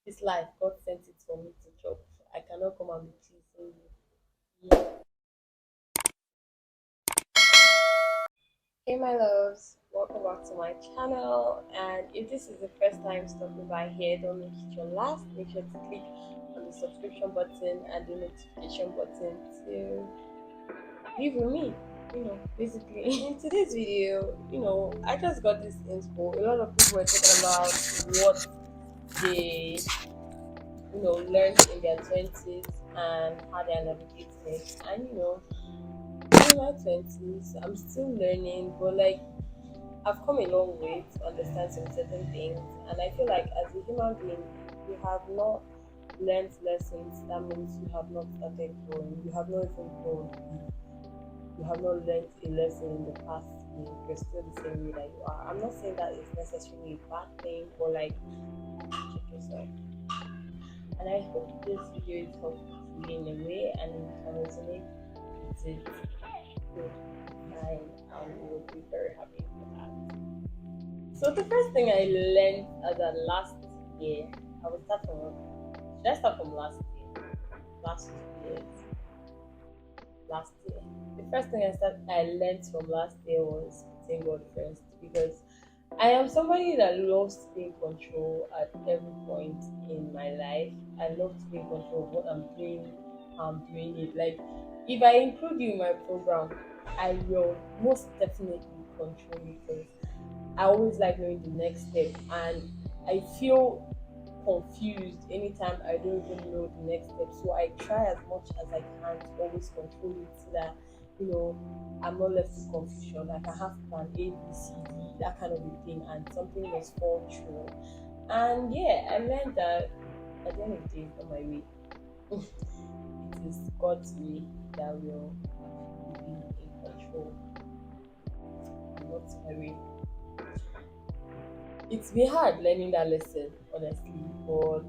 This life, God sent it for me to chop. I cannot come and be pleasing you. Yeah. Hey, my loves, welcome back to my channel. And if this is the first time stopping by here, don't make it your last. Make sure to click on the subscription button and the notification button to be with me. Basically, in today's video, I just got this info. A lot of people were talking about what they, learned in their 20s and how they are navigating it. And, in my 20s, I'm still learning, but like, I've come a long way to understand some certain things, and I feel like as a human being, you have not learned lessons. That means you have not started growing. You have not even grown. You have not learned a lesson in the past. You're still the same way that you are. I'm not saying that it's necessarily a bad thing, but like, check yourself. And I hope this video is helpful to you in a way, and you can resonate with it. Good, fine, and we'll be very happy for that. So the first thing I learned as a last year, I will start from should I start from last year? Last 2 years. Last year. The first thing I learned from last year was putting God first, because I am somebody that loves to be in control at every point in my life. I love to be in control of what I'm doing, how I'm doing it. Like, if I include you in my program, I will most definitely control you, because I always like knowing the next step, and I feel confused anytime I don't even know the next step. So I try as much as I can to always control it, so that I'm not left with confusion. I can have plan A, B, C, D, that kind of a thing, and something must fall through. And yeah, I learned that at the end of the day, it's not my way. It is God's way that will actually be in control, not my way. It's been hard learning that lesson, honestly, but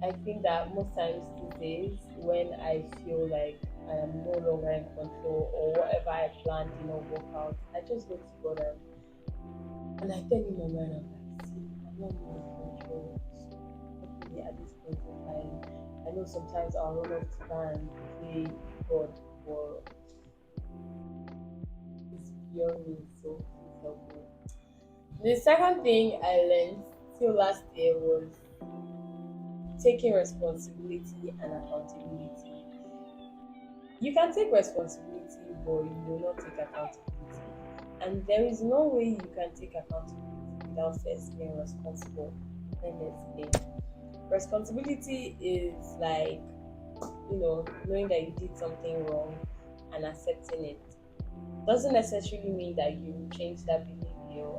I think that most times these days, when I feel like I am no longer in control, or whatever I planned did not work out, I just go to God, and I tell him my mind, I'm like, see, I'm not more in control. So hopefully at this point in time, I know sometimes I'll run off to God and play God, but it's beyond me, so please help me. The second thing I learned till last year was taking responsibility and accountability. You can take responsibility, but you will not take accountability. And there is no way you can take accountability without first being responsible. Let me explain. Responsibility is like, knowing that you did something wrong and accepting it. Doesn't necessarily mean that you change that behavior.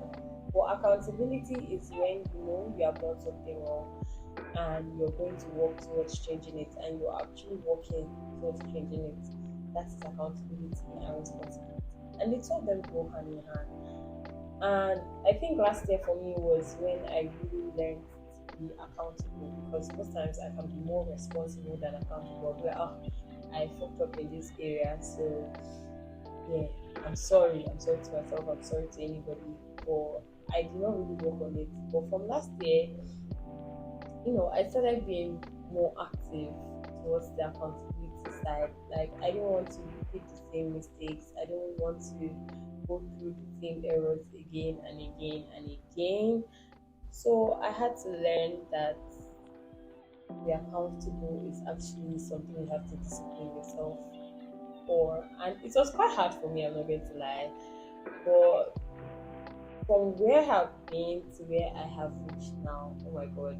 But accountability is when you know you have done something wrong and you're going to work towards changing it, and you're actually working towards changing it. That is accountability and responsibility. And the two of them go hand in hand. And I think last year for me was when I really learned to be accountable, because most times I can be more responsible than accountable. But I fucked up in this area, so yeah, I'm sorry. I'm sorry to myself. I'm sorry to anybody. But I did not really work on it. But from last year, I started being more active towards the accountability side. Like, I didn't want to repeat the same mistakes. I didn't want to go through the same errors again and again and again. So I had to learn that be accountable is actually something you have to discipline yourself for. And it was quite hard for me, I'm not going to lie. But from where I've been to where I have reached now, oh my god,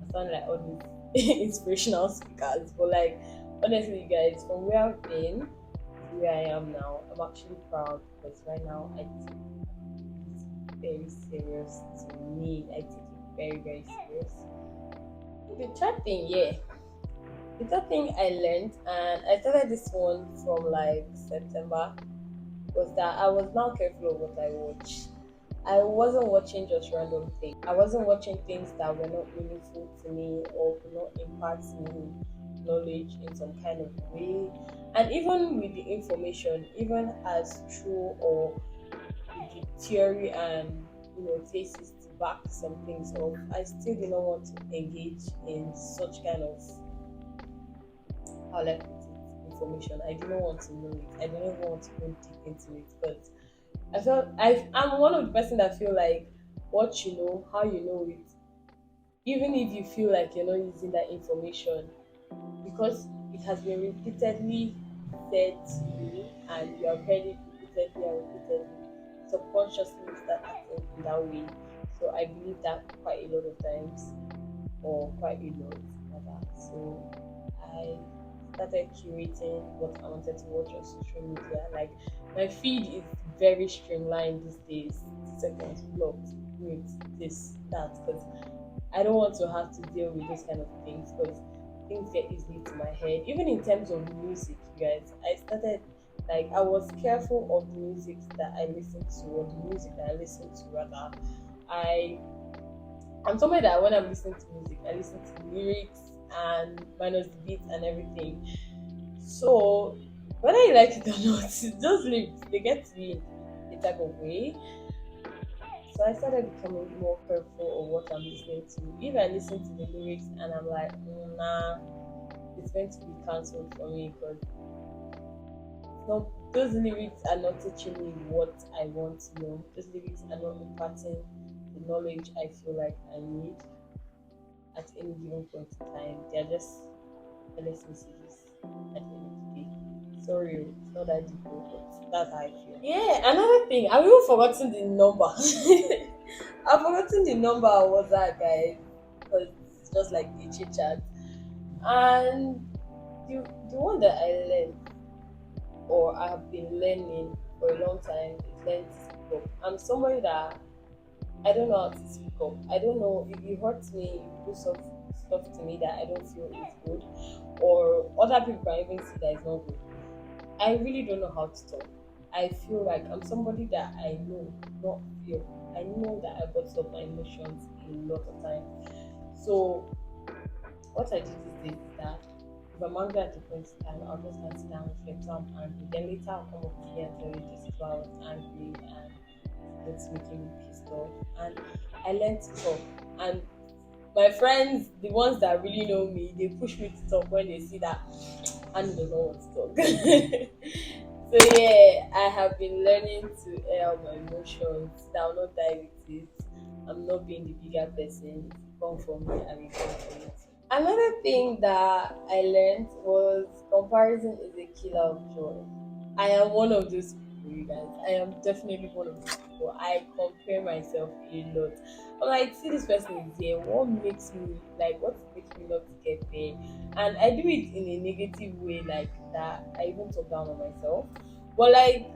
I sound like all these inspirational speakers, but like, honestly, you guys, from where I've been to where I am now, I'm actually proud, because right now I take it very serious. To me, I take it very, very serious. The third thing, yeah, the third thing I learned, and I started this one from like September, was that I was now careful of what I watch. I wasn't watching just random things. I wasn't watching things that were not meaningful to me or could not impact me knowledge in some kind of way. And even with the information, even as true or with the theory and thesis to back some things off, I still do not want to engage in such kind of, how will I put it, information. I do not want to know it. I don't even want to go deep into it, but I'm one of the person that feel like what you know, how you know it, even if you feel like you're not using that information, because it has been repeatedly said to you and you have heard it repeatedly and repeatedly, subconsciously you start acting in that way. So I believe that quite a lot of times, or quite a lot rather. So I started curating what I wanted to watch on social media. Like my feed is very streamlined these days. Seconds blocked, wait, this, that, because I don't want to have to deal with those kind of things, because things get easily to my head. Even in terms of music, you guys, I started, like, I was careful of the music that I listened to, or the music that I listened to rather. I I'm somebody that when I'm listening to music, I listen to the lyrics and minus the beats and everything. So whether you like it or not, those lyrics they get to me in a type of way. So I started becoming more careful of what I'm listening to. If I listen to the lyrics and I'm like, nah, it's going to be cancelled for me, because no, those lyrics are not teaching me what I want to know. Those lyrics are not imparting the knowledge I feel like I need at any given point in time. They are just careless messages at the end of the day. Sorry, it's not that deep, but that's how I feel. Yeah, another thing, I've even forgotten the number. I've forgotten the number of what's that, guys, because it's just like the chit chat. And the one that I learned, or I have been learning for a long time, is learning to speak up. I'm somebody that I don't know how to speak up. I don't know if you hurt me, if you do stuff to me that I don't feel is good, or other people can even see that it's not good. I really don't know how to talk. I feel like I'm somebody that I know, not feel. I know that I bottle up my emotions a lot of times. So what I do these days is that if I'm angry at the point in time, I'll just sit down and reflect how I'm angry. Then later I'll come up to you and tell you this is why I was angry and it's making me pissed off. And I learned to talk. And my friends, the ones that really know me, they push me to talk when they see that Annie does not want to talk. So yeah, I have been learning to air out my emotions. That I will not die with it. I'm not being the bigger person. If you come for me, I will come for you. Another thing that I learned was comparison is a killer of joy. I am one of those people, you guys. I am definitely one of those people. I compare myself a lot. I'm like, see, this person is here. What makes me, like, what's making me not to get there? And I do it in a negative way, like that. I even talk down on myself. But like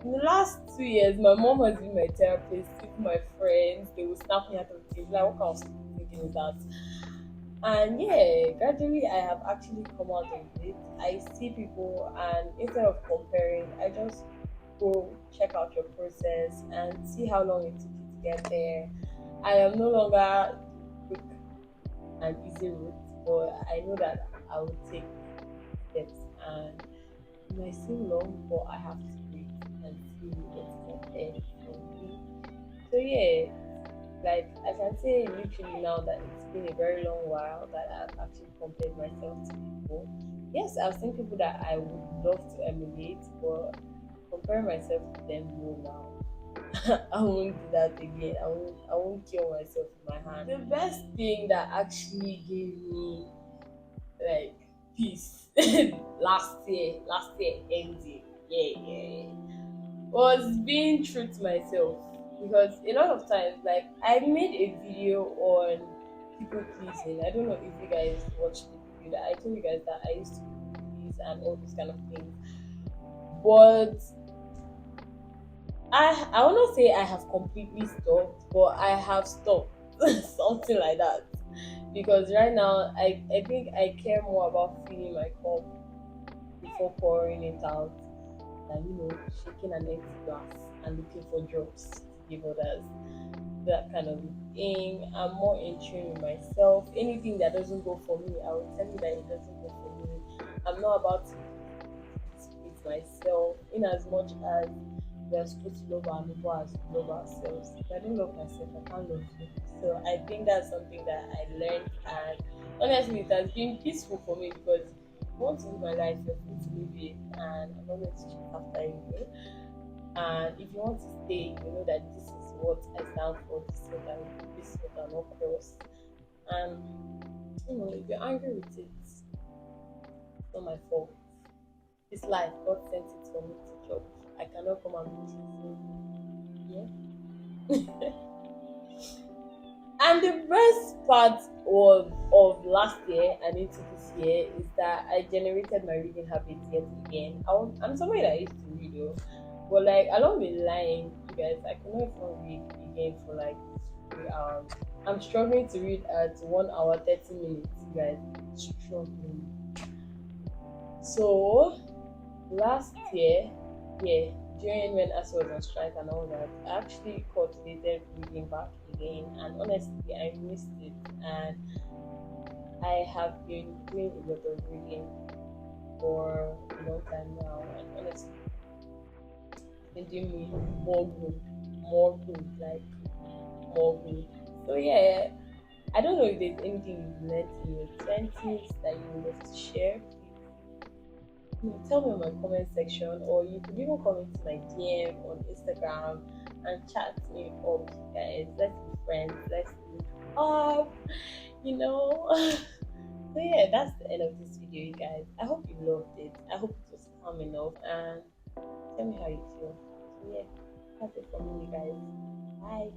in the last 2 years, my mom has been my therapist. Even my friends, they will snap me out of things. Like, what kind of stupid thinking is that? And yeah, gradually I have actually come out of it. I see people, and instead of comparing, I just go check out your process and see how long it took you to get there. I am no longer quick and easy route, but I know that I will take steps, and it might seem long, but I have to wait and see what's ahead for me. So yeah, like I can say literally now that it's been a very long while that I've actually compared myself to people. Yes, I've seen people that I would love to emulate, but compare myself to them, no now. I won't do that again. I won't kill myself with my hand. The best thing that actually gave me like peace last year ending, yeah, was being true to myself, because a lot of times, like, I made a video on people pleasing. I don't know if you guys watched the video that I told you guys that I used to people please and all those kind of things. But I will not say I have completely stopped, but I have stopped. Something like that. Because right now I think I care more about filling my cup before pouring it out than shaking an empty glass and looking for drops to give others. That kind of thing. I'm more in tune with myself. Anything that doesn't go for me, I will tell you that it doesn't go for me. I'm not about to split myself, in as much as we are supposed to love our neighbor as we love ourselves. If I don't love myself, I can't love you. So I think that's something that I learned, and honestly, it has been peaceful for me because if you want to live my life, you're free to live it, and I'm not going to chase after you. And if you want to stay, you know that this is what I stand for, this is what I do, this is what I'm not cross. And if you're angry with it, it's not my fault. This life, God sent it for me to judge. I cannot come and be teasing. Yeah. And the best part of last year and into this year is that I generated my reading habits yet again. I'm somebody that used to read, though, but like along with lying, you guys, I cannot even read again for like 3 hours. I'm struggling to read at 1 hour 30 minutes, you guys. Struggling. So last year, yeah, during when ASO was on strike and all that, I actually cultivated reading back again, and honestly, I missed it. And I have been doing a lot of reading for a long time now, and honestly, it's been doing me more good, like more good. So yeah, I don't know if there's anything you've learned in your 20s that you would love to share. Tell me in my comment section, or you could even come into my DM on Instagram and chat me up, guys. Let's be friends, let's be up, you know. So yeah, that's the end of this video, you guys. I hope you loved it. I hope it was calm enough, and tell me how you feel. So yeah, that's it from me, you guys. Bye.